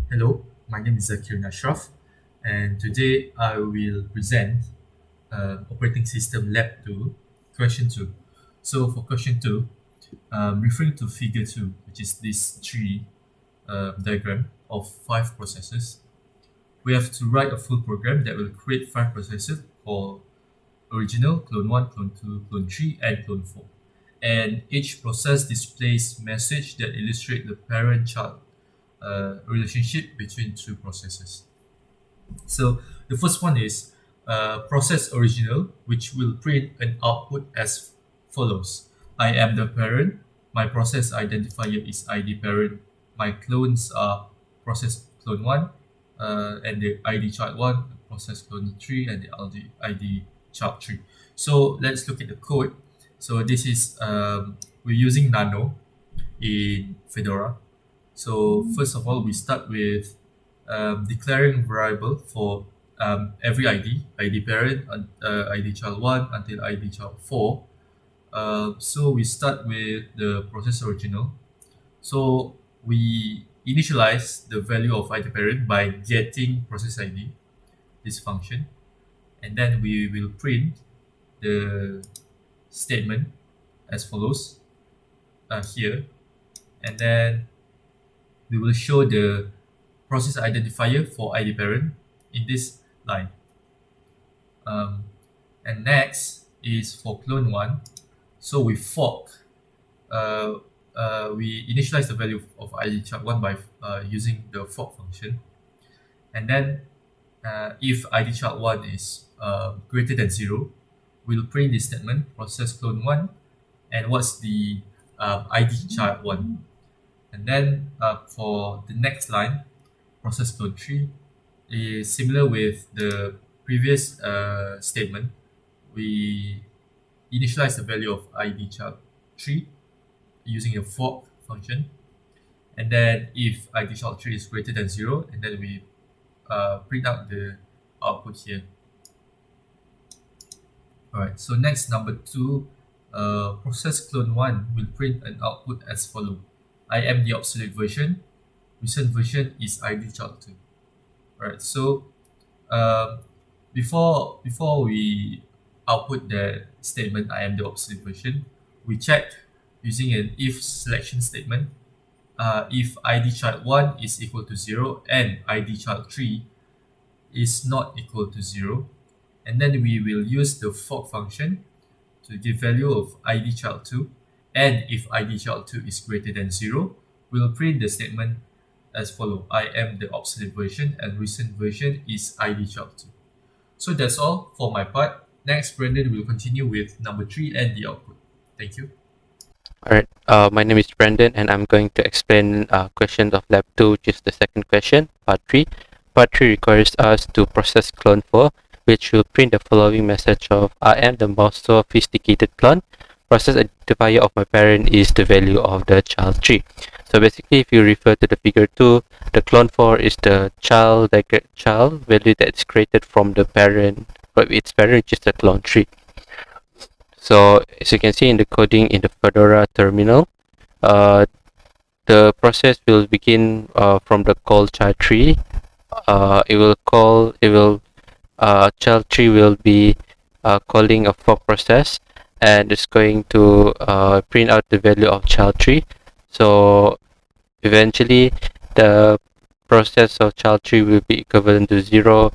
Hello, my name is Zakir Nashraf, and today I will present operating system Lab2 question 2. So for question 2, referring to figure 2, which is this tree diagram of 5 processes, we have to write a full program that will create 5 processes for original, clone 1, clone 2, clone 3, and clone 4. And each process displays message that illustrate the parent-child relationship between two processes. So the first one is process original, which will print an output as follows. I am the parent. My process identifier is ID parent. My clones are process clone 1 and the ID child 1, process clone 3, and the ID child 3. So let's look at the code. So this is, we're using Nano in Fedora. So first of all, we start with declaring variable for every ID parent, ID child 1 until ID child 4. So we start with the process original. So we initialize the value of ID parent by getting process ID, this function, and then we will print the statement as follows here, and then we will show the process identifier for ID parent in this line. Um, and next is for clone 1. So we fork, we initialize the value of ID child 1 by using the fork function. And then if ID child 1 is greater than 0, we'll print this statement, process clone 1, and what's the ID child 1. And then for the next line, process clone 3 is similar with the previous statement. We initialize the value of ID child 3 using a fork function. And then if ID child 3 is greater than 0, and then we print out the output here. Alright, so next, number 2, process clone 1 will print an output as follow. I am the obsolete version. Recent version is ID child 2. Alright, so before we output the statement I am the obsolete version, we check using an if selection statement. If ID child 1 is equal to 0 and ID child 3 is not equal to 0, and then we will use the fork function to give value of ID child 2, and if ID child 2 is greater than 0, we'll print the statement as follow. I am the obsolete version and recent version is ID child 2. So that's all for my part. Next, Brendan will continue with number 3 and the output. Thank you. Alright, my name is Brendan and I'm going to explain questions of Lab 2, which is the second question, part 3. Part 3 requires us to process clone 4, which will print the following message of I am the most sophisticated clone. Process identifier of my parent is the value of the child 3. So basically, if you refer to the figure 2, the clone 4 is the child value that's created from the parent, but its parent, which is the clone 3. So as you can see in the coding in the Fedora terminal, the process will begin from the call child 3. Child 3 will be calling a fork process, and it's going to print out the value of child 3. So eventually the process of child 3 will be equivalent to 0,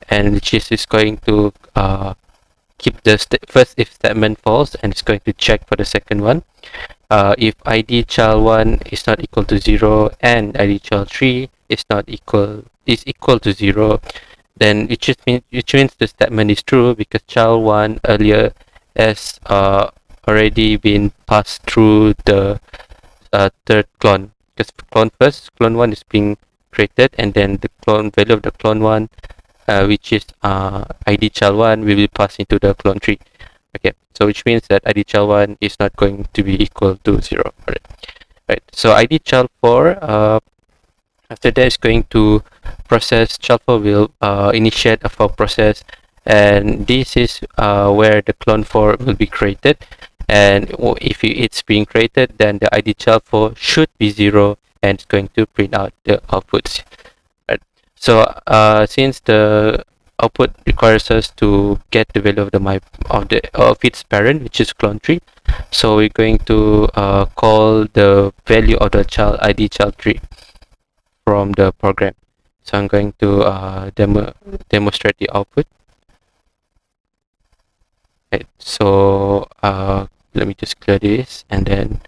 and which is going to keep the first if statement false, and it's going to check for the second one. If ID child 1 is not equal to 0 and ID child 3 is equal to 0, then which means the statement is true, because child 1 earlier has already been passed through the third clone, because clone 1 is being created, and then the clone value of the clone 1, which is ID child 1, will be passed into the clone 3. Okay, so which means that ID child 1 is not going to be equal to 0. Right. So ID child 4, after that, is going to process. Child 4 will initiate a fork process, and this is where the clone 4 will be created. And if it's being created, then the ID child 4 should be 0, and it's going to print out the outputs. So since the output requires us to get the value of of its parent, which is clone tree, so we're going to call the value of the child ID child tree from the program. So I'm going to demonstrate the output. Right. So let me just clear this, and then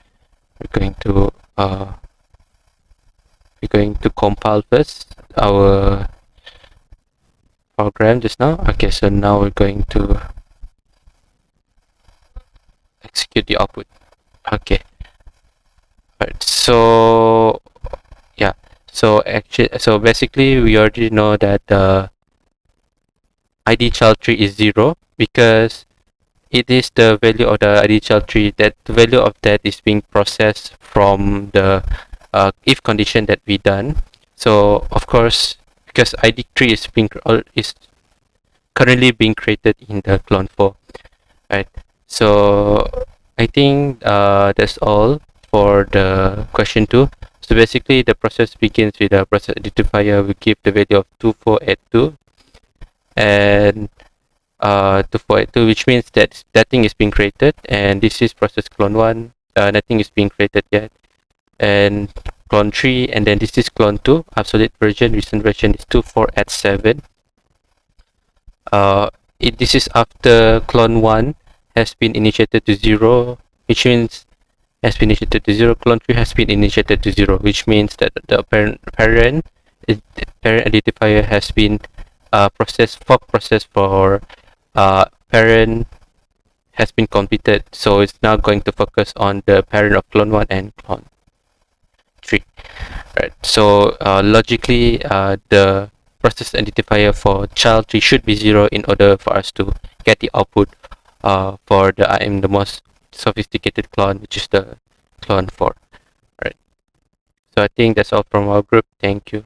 we're going to compile first our program just now. Okay, so now we're going to execute the output. Okay. Right. So yeah. So basically, we already know that the ID child tree is 0 because it is the value of the ID child tree, that the value of that is being processed from the if condition that we done. So of course, because ID tree is currently being created in the clone 4, right? So I think that's all for the question 2. So basically, the process begins with a process identifier. We give the value of 2482 and 2482, which means that thing is being created, and this is process clone 1. Nothing is being created yet, and clone 3, and then this is clone 2. Obsolete version, recent version is 2487. Uh, this is after clone 1 has been initiated to 0, which means has been initiated to 0. Clone 3 has been initiated to 0, which means that the parent identifier has been fork process for parent has been completed. So it's now going to focus on the parent of clone 1 and clone 3. Right. So logically, the process identifier for child 3 should be 0 in order for us to get the output for the most sophisticated clone, which is the clone 4. Right. So I think that's all from our group. Thank you.